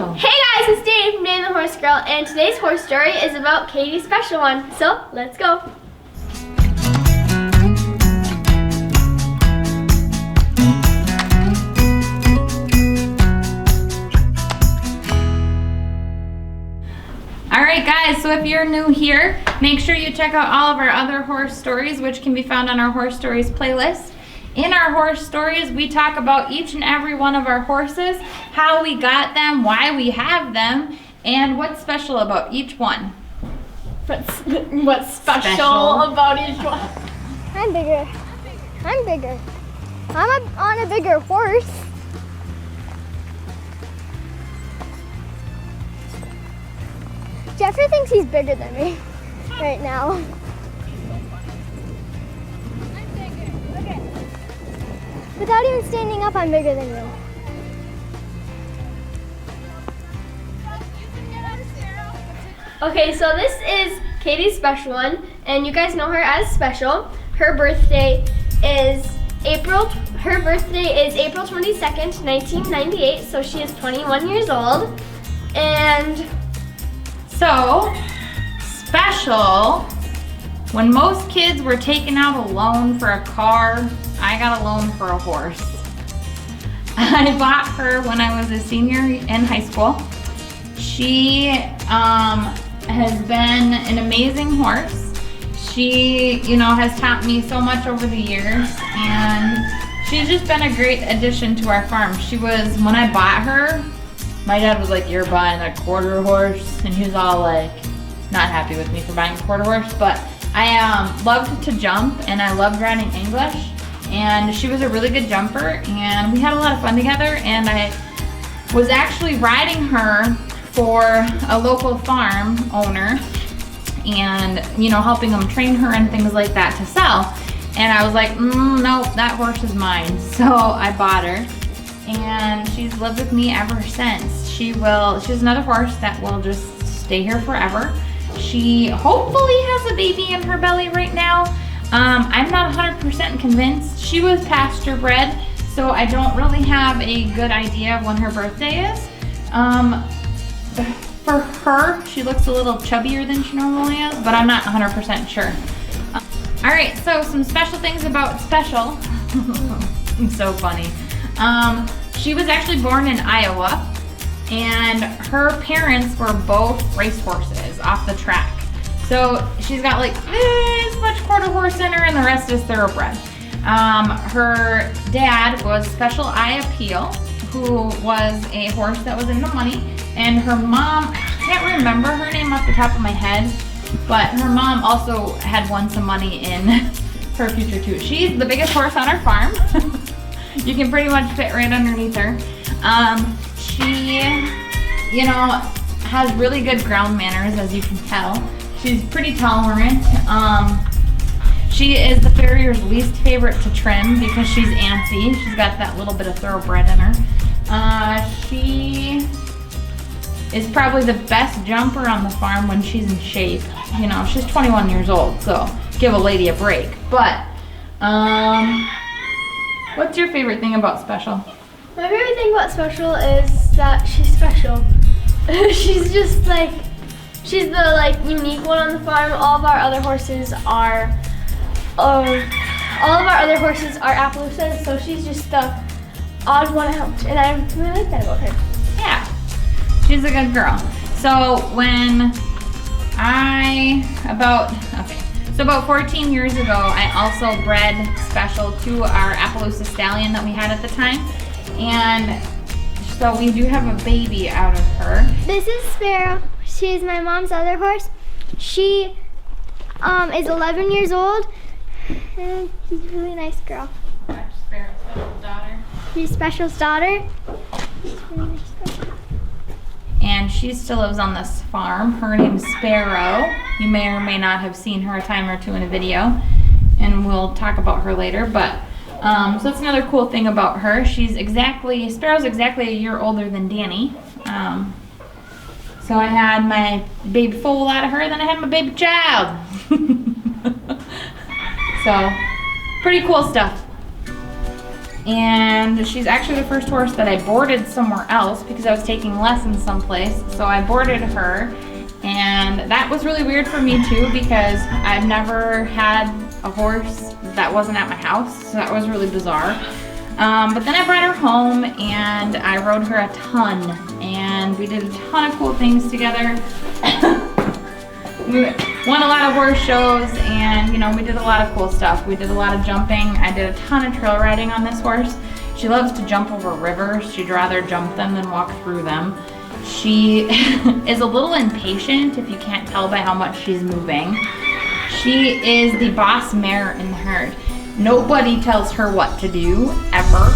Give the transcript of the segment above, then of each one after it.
Special. Hey guys, it's Dani from Dani the Horse Girl, and today's horse story is about Katie's special one. So, let's go. Alright guys, so if you're new here, make sure you check out all of our other horse stories, which can be found on our Horse Stories playlist. In our horse stories, we talk about each and every one of our horses, how we got them, why we have them, and what's special about each one. What's special about each one? I'm bigger. I'm bigger. On a bigger horse. Jeffrey thinks he's bigger than me right now. I'm bigger. Okay. Without even standing up, I'm bigger than you. Okay, so this is Katie's special one, and you guys know her as Special. Her birthday is April 22nd, 1998, so she is 21 years old. And so, Special, when most kids were taking out a loan for a car, I got a loan for a horse. I bought her when I was a senior in high school. She has been an amazing horse. She, has taught me so much over the years, and she's just been a great addition to our farm. When I bought her, my dad was like, "You're buying a quarter horse," and he was all like, not happy with me for buying a quarter horse, but I loved to jump, and I loved riding English, and she was a really good jumper, and we had a lot of fun together, and I was actually riding her for a local farm owner, and helping them train her and things like that to sell. And I was like, nope, that horse is mine. So I bought her, and she's lived with me ever since. She's another horse that will just stay here forever. She hopefully has a baby in her belly right now. I'm not 100% convinced. She was pasture bred, so I don't really have a good idea of when her birthday is. For her, she looks a little chubbier than she normally is, but I'm not 100% sure. All right, so some special things about Special. It's so funny. She was actually born in Iowa, and her parents were both racehorses off the track. So she's got like this much quarter horse in her, and the rest is thoroughbred. Her dad was Special Eye Appeal, who was a horse that was in the money, and her mom, I can't remember her name off the top of my head, but her mom also had won some money in her future too. She's the biggest horse on our farm. You can pretty much fit right underneath her. She, has really good ground manners, as you can tell. She's pretty tolerant. She is the farrier's least favorite to trim because she's antsy. She's got that little bit of thoroughbred in her. She is probably the best jumper on the farm when she's in shape. She's 21 years old, so give a lady a break. But, what's your favorite thing about Special? my favorite thing about Special is that she's special. She's just she's the unique one on the farm. All of our other horses are Appaloosas, so she's just the odd one out, and I really like that about her. Yeah, she's a good girl. So about 14 years ago, I also bred Special to our Appaloosa stallion that we had at the time, and so we do have a baby out of her. This is Sparrow. She's my mom's other horse. She is 11 years old, and she's a really nice girl. Special's daughter. She's Special's daughter. She's really nice girl. And she still lives on this farm. Her name's Sparrow. You may or may not have seen her a time or two in a video, and we'll talk about her later. But so that's another cool thing about her. Sparrow's exactly a year older than Dani. So I had my baby foal out of her, then I had my baby child. So pretty cool stuff. And she's actually the first horse that I boarded somewhere else because I was taking lessons someplace. So I boarded her, and that was really weird for me too because I've never had a horse that wasn't at my house, so that was really bizarre. But then I brought her home and I rode her a ton, and we did a ton of cool things together. We won a lot of horse shows, and you know, we did a lot of cool stuff. We did a lot of jumping. I did a ton of trail riding on this horse. She loves to jump over rivers. She'd rather jump them than walk through them. She is a little impatient, if you can't tell by how much she's moving. She is the boss mare in the herd. Nobody tells her what to do, ever.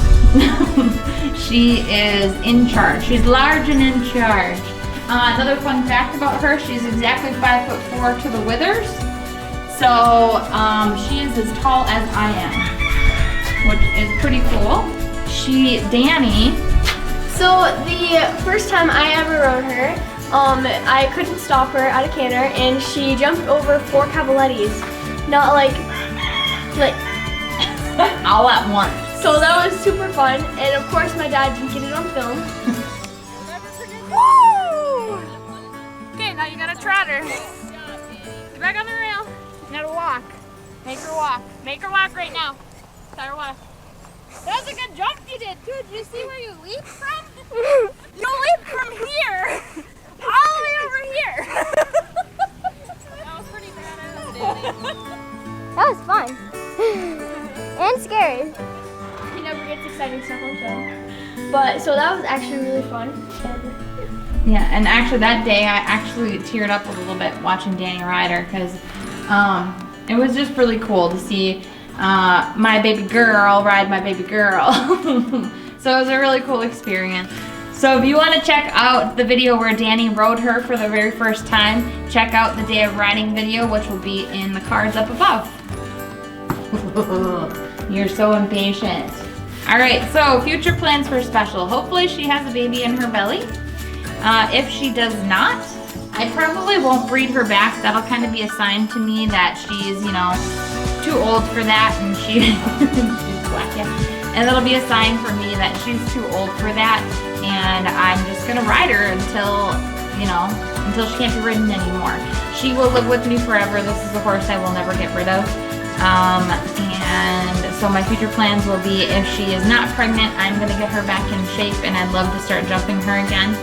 She is in charge. She's large and in charge. Another fun fact about her, she's exactly 5'4" to the withers. So she is as tall as I am, which is pretty cool. Dani. So the first time I ever rode her, I couldn't stop her at a canter, and she jumped over 4 cavalettis. Not like all at once. So that was super fun, and of course my dad didn't get it on film. Woo! Okay, now you gotta trot her. Get back on the rail. You gotta walk. Make her walk. Make her walk right now. Tell her walk. That was a good jump you did too. Did you see where you leaped from? You leaped from here all the way over here. That was pretty badass, Dani. That was fun. And scary. He never gets exciting stuff on film. But so that was actually really fun. Yeah, and actually that day I actually teared up a little bit watching Dani ride her because it was just really cool to see my baby girl ride my baby girl. So it was a really cool experience. So if you want to check out the video where Dani rode her for the very first time, check out the day of riding video, which will be in the cards up above. You're so impatient. All right, so future plans for Special. Hopefully she has a baby in her belly. If she does not, I probably won't breed her back. That'll kind of be a sign to me that she's, you know, too old for that, and and that'll be a sign for me that she's too old for that, and I'm just gonna ride her until, you know, until she can't be ridden anymore. She will live with me forever. This is a horse I will never get rid of. And so my future plans will be, if she is not pregnant, I'm gonna get her back in shape, and I'd love to start jumping her again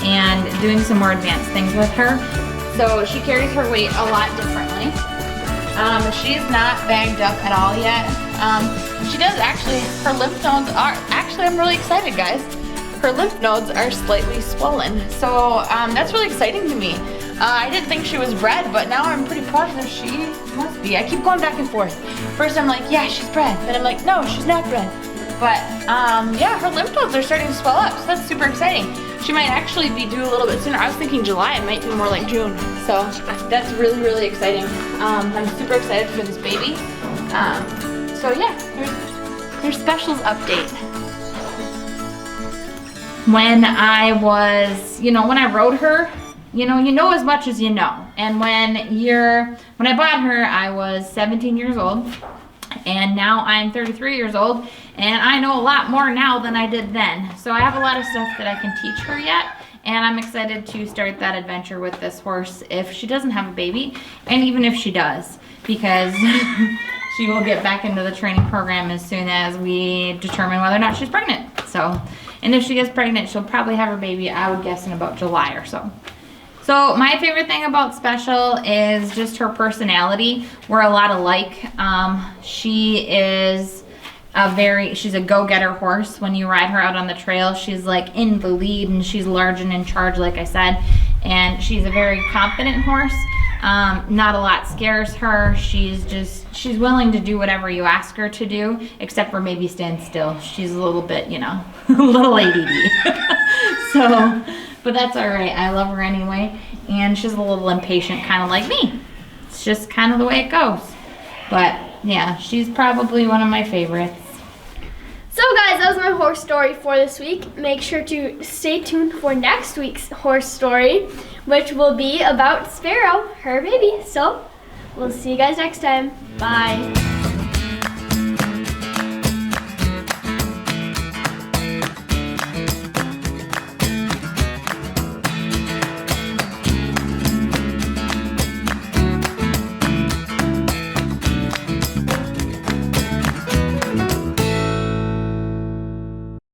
and doing some more advanced things with her. So she carries her weight a lot differently. She's not bagged up at all yet. She does actually, her lymph nodes are, actually I'm really excited guys. Her lymph nodes are slightly swollen. So that's really exciting to me. I didn't think she was bred, but now I'm pretty positive she must be. I keep going back and forth. First I'm like, yeah, she's bred. Then I'm like, no, she's not bred. But yeah, her lymph nodes are starting to swell up, so that's super exciting. She might actually be due a little bit sooner. I was thinking July, it might be more like June. So that's really, really exciting. I'm super excited for this baby. So yeah, here's Special's update. When I was, when I rode her, you know as much as you know. And when I bought her, I was 17 years old. And now I'm 33 years old, and I know a lot more now than I did then. So I have a lot of stuff that I can teach her yet, and I'm excited to start that adventure with this horse if she doesn't have a baby, and even if she does, because she will get back into the training program as soon as we determine whether or not she's pregnant. So, and if she gets pregnant, she'll probably have her baby, I would guess, in about July or so. So my favorite thing about Special is just her personality. We're a lot alike. She's a go-getter horse. When you ride her out on the trail, she's like in the lead, and she's large and in charge, like I said. And she's a very confident horse. Not a lot scares her. She's willing to do whatever you ask her to do, except for maybe stand still. She's a little bit, a little ADD. So, but that's all right. I love her anyway. And she's a little impatient, kind of like me. It's just kind of the way it goes. But yeah, she's probably one of my favorites. So guys, that was my horse story for this week. Make sure to stay tuned for next week's horse story, which will be about Sparrow, her baby. So we'll see you guys next time. Bye.